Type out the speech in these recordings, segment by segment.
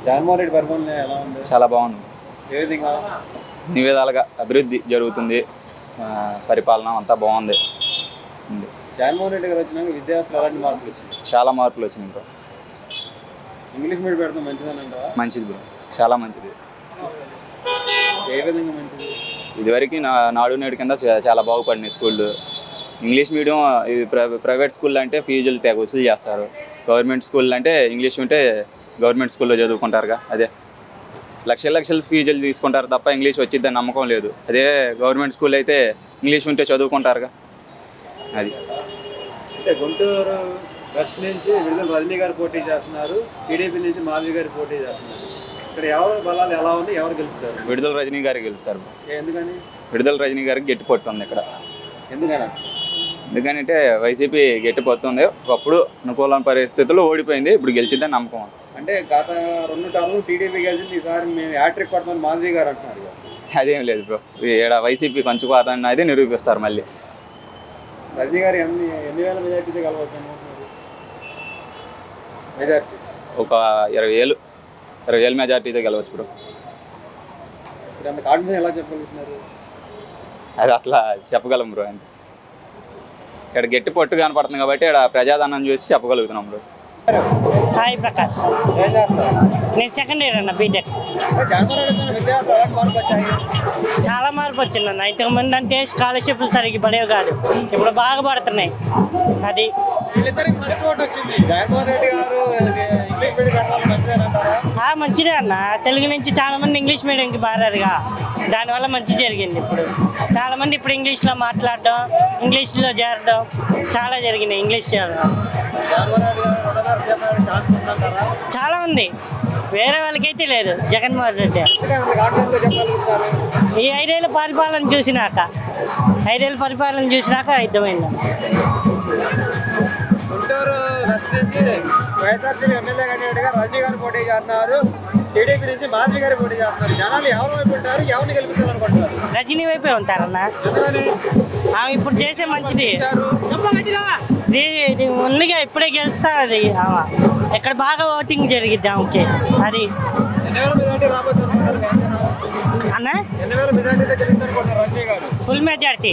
జగన్మోహన్ రెడ్డి పరిపాలన ఎలా ఉంది? చాలా బాగుంది. ఏ విధంగా? అన్ని విధాలుగా అభివృద్ధి జరుగుతుంది. పరిపాలన అంతా బాగుంది. జగన్మోహన్ రెడ్డి గారు వచ్చినాక విద్యార్థులు ఎలాంటి మార్పులు వచ్చినాయి? చాలా మార్పులు వచ్చినాయి బ్రో. ఇంగ్లీష్ మీడియం పెడతాం మంచిదని అంటావా? మంచిది బ్రో, చాలా మంచిది. ఏ విధంగా మంచిది? ఇదివరకు నాడు నేడు కింద చాలా బాగుపడినాయి స్కూళ్ళు. ఇంగ్లీష్ మీడియం ఇది ప్రైవేట్ స్కూల్ అంటే ఫీజులు తెగ వసూలు చేస్తారు. గవర్నమెంట్ స్కూల్ అంటే ఇంగ్లీష్ ఉంటే గవర్నమెంట్ స్కూల్లో చదువుకుంటారుగా. అదే లక్షల ఫీజులు తీసుకుంటారు తప్ప ఇంగ్లీష్ వచ్చిద్దని నమ్మకం లేదు. అదే గవర్నమెంట్ స్కూల్ అయితే ఇంగ్లీష్ ఉంటే చదువుకుంటారుగా. అది అంటే గుంటూరు వెస్ట్ నుంచి విడుదల రజనీ గారు పోటీ చేస్తున్నారు, టీడీపీ నుంచి మాధవి గారు పోటీ చేస్తున్నారు. ఇక్కడ ఎవరి బలాలు ఎలా ఉంది, ఎవరు గెలుస్తారు? విడుదల రజనీ గారు గెలుస్తారు. ఎందుకని? విడుదల రజనీ గారికి గట్టి పట్టుంది ఇక్కడ. ఎందుకంటే వైసీపీ గట్టి పడుతుంది. ఒకప్పుడు అనుకూల పరిస్థితుల్లో ఓడిపోయింది, ఇప్పుడు గెలిచిందని నమ్మకం. అంటే గత 2 టర్ములు టీడీపీ గెలిచింది, ఈసారి మేము హ్యాట్రిక్ కొట్టమని మాధవి గారు అంటున్నారు. అదేం లేదు బ్రో, ఇక్కడ వైసీపీ కొంచెం అది నిరూపిస్తారు. మళ్ళీ రజనీ గారు ఎన్ని వేల మెజార్టీతో గెలవచ్చు అనుకుంటున్నారు? మెజార్టీ ఒక 20,000 మెజార్టీతో గెలవచ్చు బ్రో. అంత కాన్ఫిడెన్స్ ఎలా చెప్పగలుగుతున్నారు? అది అట్లా చెప్పగలం బ్రో. అంటే ఇక్కడ గట్టి పట్టు కనపడుతుంది కాబట్టి ఇక్కడ ప్రజాధనం చూసి చెప్పగలుగుతున్నాం బ్రో. సాయి ప్రకాష్. ఏం చేస్తారు? నేను సెకండ్ ఇయర్ అన్న బీటెక్. చాలా మార్పు వచ్చిందన్న. ఇంతకుముందు అంటే స్కాలర్షిప్లు సరిగ్గా పడేవి కాదు, ఇప్పుడు బాగా పడుతున్నాయి. అది మంచిదే అన్న. తెలుగు నుంచి చాలా మంది ఇంగ్లీష్ మీడియంకి మారారుగా, దానివల్ల మంచి జరిగింది. ఇప్పుడు చాలా మంది ఇప్పుడు ఇంగ్లీష్లో మాట్లాడడం, ఇంగ్లీష్లో చేరడం చాలా జరిగినాయి. ఇంగ్లీష్ చేరడం చాలా ఉంది, వేరే వాళ్ళకైతే లేదు. జగన్మోహన్ రెడ్డి ఈ 5 ఏళ్ళ పరిపాలన చూసినాక అర్థమైంది. గుంటూరు వెస్ట్ నుంచి వైఎస్ఆర్సీపీ ఎమ్మెల్యే క్యాండిడేట్గా రజనీ గారు పోటీ చేస్తున్నారు, టీడీపీ నుంచి మాధవి గారు పోటీ చేస్తున్నారు. జనాలు ఎవరి వైపు ఉంటారు, ఎవరిని గెలిపించాలనుకుంటున్నారు? రజనీ వైపే ఉంటారన్న. ఆమె ఇప్పుడు చేసే మంచిది ముందుగా ఇప్పుడే గెలుస్తారు. అది ఇక్కడ బాగా ఓటింగ్ జరిగిద్ది ఆమెకి. అది అన్న ఫుల్ మెజార్టీ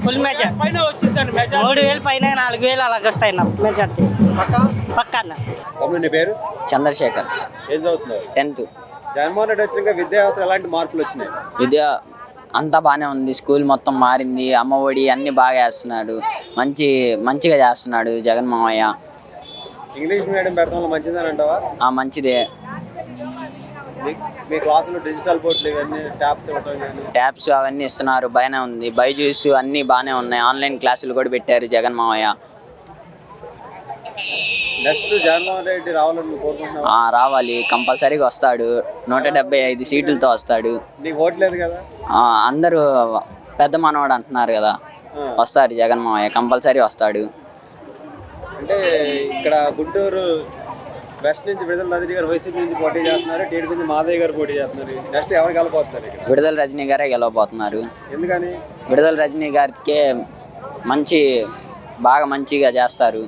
3,000 పైన 4,000 అలాగ వస్తాయి అన్న మెజార్టీ పక్కా అన్న. పేరు చంద్రశేఖర్. ఏం చదువుతున్నారు? 10th. జగన్మోహన్ రెడ్డి వచ్చినాక విద్యావస్థ ఎలాంటి మార్పులు వచ్చినాయి? విద్య అంతా బాగానే ఉంది. స్కూల్ మొత్తం మారింది, అమ్మఒడి అన్నీ బాగా చేస్తున్నాడు. మంచిగా చేస్తున్నాడు జగన్ మామయ్య. ఇంగ్లీష్ మీడియం పెడతాం మంచిదని అంటావా? మంచిదే. మీ క్లాసులో డిజిటల్ బోర్డులు ఇవన్నీ ట్యాబ్స్ అవన్నీ ఇస్తున్నారు, బాగానే ఉంది. బైజూస్ అన్నీ బాగానే ఉన్నాయి. ఆన్లైన్ క్లాసులు కూడా పెట్టారు జగన్ మామయ్య. నెక్స్ట్ జగన్మోహన్ రెడ్డి రావాలని కోరుకుంటున్నావా? రావాలి, కంపల్సరీగా వస్తాడు. 175 సీట్లతో వస్తాడు. నీకు ఓట్లేదు కదా? అందరూ పెద్ద మనవాడు అంటున్నారు కదా, వస్తారు జగన్ మామయ్య, కంపల్సరీ వస్తాడు. అంటే ఇక్కడ గుంటూరు వెస్ట్ నుంచి విడుదల రజనీ గారు వైసీపీ నుంచి పోటీ చేస్తున్నారు, టీడీపీ నుంచి మాధవి గారు పోటీ చేస్తున్నారు. నెక్స్ట్ ఎవరు గెలబోతున్నారు? విడుదల రజనీ గారే గెలవబోతున్నారు. ఎందుకని? విడుదల రజనీ గారికే బాగా మంచిగా చేస్తారు.